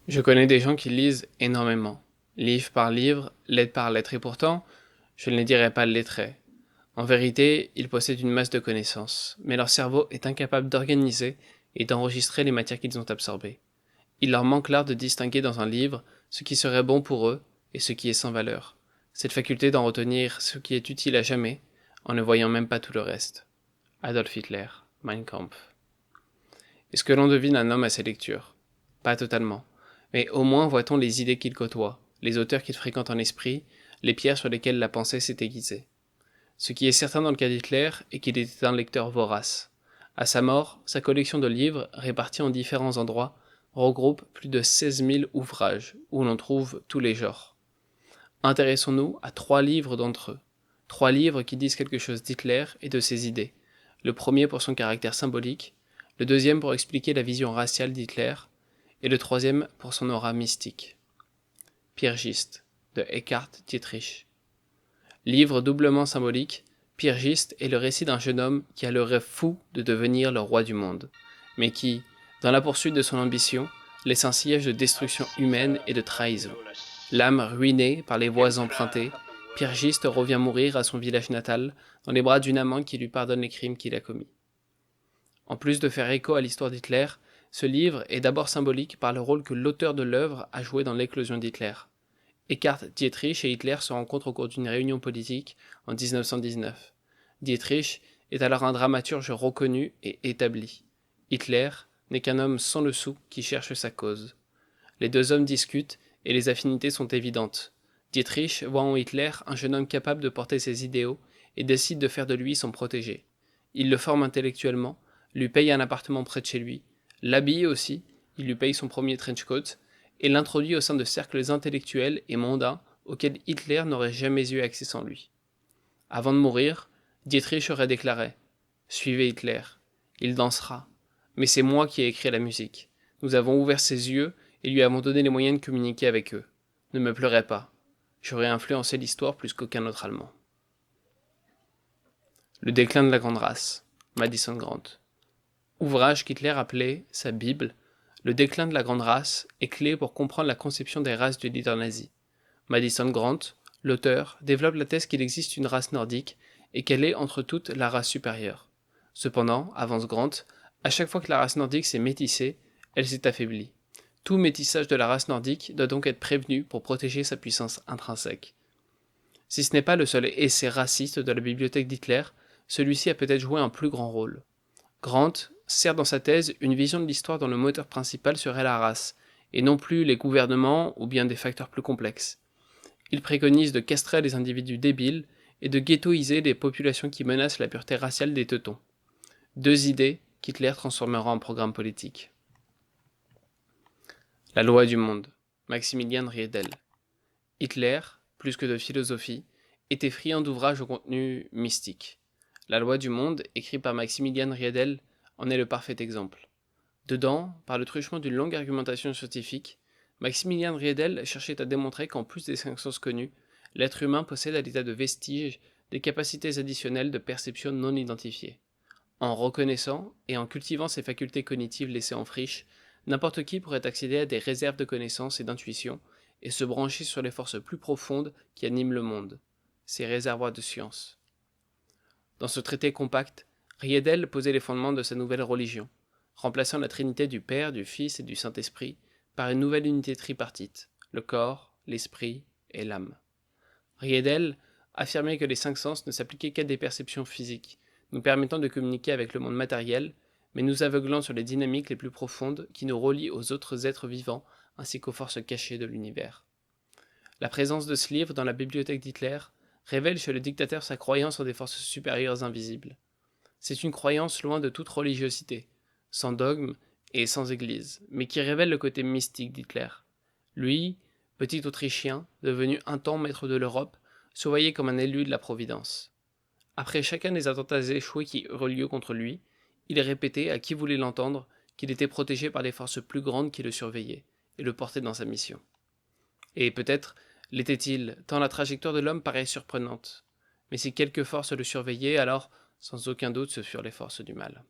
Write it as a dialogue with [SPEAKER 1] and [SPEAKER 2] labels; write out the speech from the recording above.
[SPEAKER 1] Je connais des gens qui lisent énormément, livre par livre, lettre par lettre, et pourtant, je ne les dirais pas lettrés. En vérité, ils possèdent une masse de connaissances, mais leur cerveau est incapable d'organiser et d'enregistrer les matières qu'ils ont absorbées. Il leur manque l'art de distinguer dans un livre ce qui serait bon pour eux et ce qui est sans valeur. Cette faculté d'en retenir ce qui est utile à jamais, en ne voyant même pas tout le reste. Adolf Hitler, Mein Kampf. Est-ce que l'on devine un homme à ses lectures? Pas totalement. Mais au moins voit-on les idées qu'il côtoie, les auteurs qu'il fréquente en esprit, les pierres sur lesquelles la pensée s'est aiguisée. Ce qui est certain dans le cas d'Hitler est qu'il était un lecteur vorace. À sa mort, sa collection de livres, répartis en différents endroits, regroupe plus de 16 000 ouvrages, où l'on trouve tous les genres. Intéressons-nous à 3 livres d'entre eux. 3 livres qui disent quelque chose d'Hitler et de ses idées. Le premier pour son caractère symbolique, le deuxième pour expliquer la vision raciale d'Hitler, et le troisième pour son aura mystique. Pyrgiste, de Eckhard Dietrich. Livre doublement symbolique, Pyrgiste est le récit d'un jeune homme qui a le rêve fou de devenir le roi du monde, mais qui, dans la poursuite de son ambition, laisse un sillage de destruction humaine et de trahison. L'âme ruinée par les voies empruntées, Pyrgiste revient mourir à son village natal, dans les bras d'une amante qui lui pardonne les crimes qu'il a commis. En plus de faire écho à l'histoire d'Hitler, ce livre est d'abord symbolique par le rôle que l'auteur de l'œuvre a joué dans l'éclosion d'Hitler. Eckhard Dietrich et Hitler se rencontrent au cours d'une réunion politique en 1919. Dietrich est alors un dramaturge reconnu et établi. Hitler n'est qu'un homme sans le sou qui cherche sa cause. Les deux hommes discutent et les affinités sont évidentes. Dietrich voit en Hitler un jeune homme capable de porter ses idéaux et décide de faire de lui son protégé. Il le forme intellectuellement, lui paye un appartement près de chez lui, l'habille aussi, il lui paye son premier trench coat, et l'introduit au sein de cercles intellectuels et mondains auxquels Hitler n'aurait jamais eu accès sans lui. Avant de mourir, Dietrich aurait déclaré « Suivez Hitler, il dansera, mais c'est moi qui ai écrit la musique. Nous avons ouvert ses yeux et lui avons donné les moyens de communiquer avec eux. Ne me pleurez pas, j'aurais influencé l'histoire plus qu'aucun autre Allemand. » Le déclin de la grande race, Madison Grant. Ouvrage qu'Hitler appelait sa Bible, le déclin de la grande race est clé pour comprendre la conception des races du leader nazi. Madison Grant, l'auteur, développe la thèse qu'il existe une race nordique et qu'elle est entre toutes la race supérieure. Cependant, avance Grant, à chaque fois que la race nordique s'est métissée, elle s'est affaiblie. Tout métissage de la race nordique doit donc être prévenu pour protéger sa puissance intrinsèque. Si ce n'est pas le seul essai raciste de la bibliothèque d'Hitler, celui-ci a peut-être joué un plus grand rôle. Grant sert dans sa thèse une vision de l'histoire dont le moteur principal serait la race, et non plus les gouvernements ou bien des facteurs plus complexes. Il préconise de castrer les individus débiles et de ghettoiser les populations qui menacent la pureté raciale des Teutons. 2 idées qu'Hitler transformera en programme politique. La loi du monde, Maximilian Riedel. Hitler, plus que de philosophie, était friand d'ouvrages au contenu mystique. La loi du monde, écrit par Maximilian Riedel, en est le parfait exemple. Dedans, par le truchement d'une longue argumentation scientifique, Maximilian Riedel cherchait à démontrer qu'en plus des 5 sens connus, l'être humain possède à l'état de vestige des capacités additionnelles de perception non identifiées. En reconnaissant et en cultivant ces facultés cognitives laissées en friche, n'importe qui pourrait accéder à des réserves de connaissances et d'intuition et se brancher sur les forces plus profondes qui animent le monde, ces réservoirs de science. Dans ce traité compact, Riedel posait les fondements de sa nouvelle religion, remplaçant la trinité du Père, du Fils et du Saint-Esprit par une nouvelle unité tripartite, le corps, l'esprit et l'âme. Riedel affirmait que les 5 sens ne s'appliquaient qu'à des perceptions physiques, nous permettant de communiquer avec le monde matériel, mais nous aveuglant sur les dynamiques les plus profondes qui nous relient aux autres êtres vivants ainsi qu'aux forces cachées de l'univers. La présence de ce livre dans la bibliothèque d'Hitler révèle chez le dictateur sa croyance en des forces supérieures invisibles. C'est une croyance loin de toute religiosité, sans dogme et sans église, mais qui révèle le côté mystique d'Hitler. Lui, petit Autrichien, devenu un temps maître de l'Europe, se voyait comme un élu de la Providence. Après chacun des attentats échoués qui eurent lieu contre lui, il répétait à qui voulait l'entendre qu'il était protégé par des forces plus grandes qui le surveillaient et le portaient dans sa mission. Et peut-être l'était-il, tant la trajectoire de l'homme paraît surprenante. Mais si quelques forces le surveillaient, alors, sans aucun doute, ce furent les forces du mal.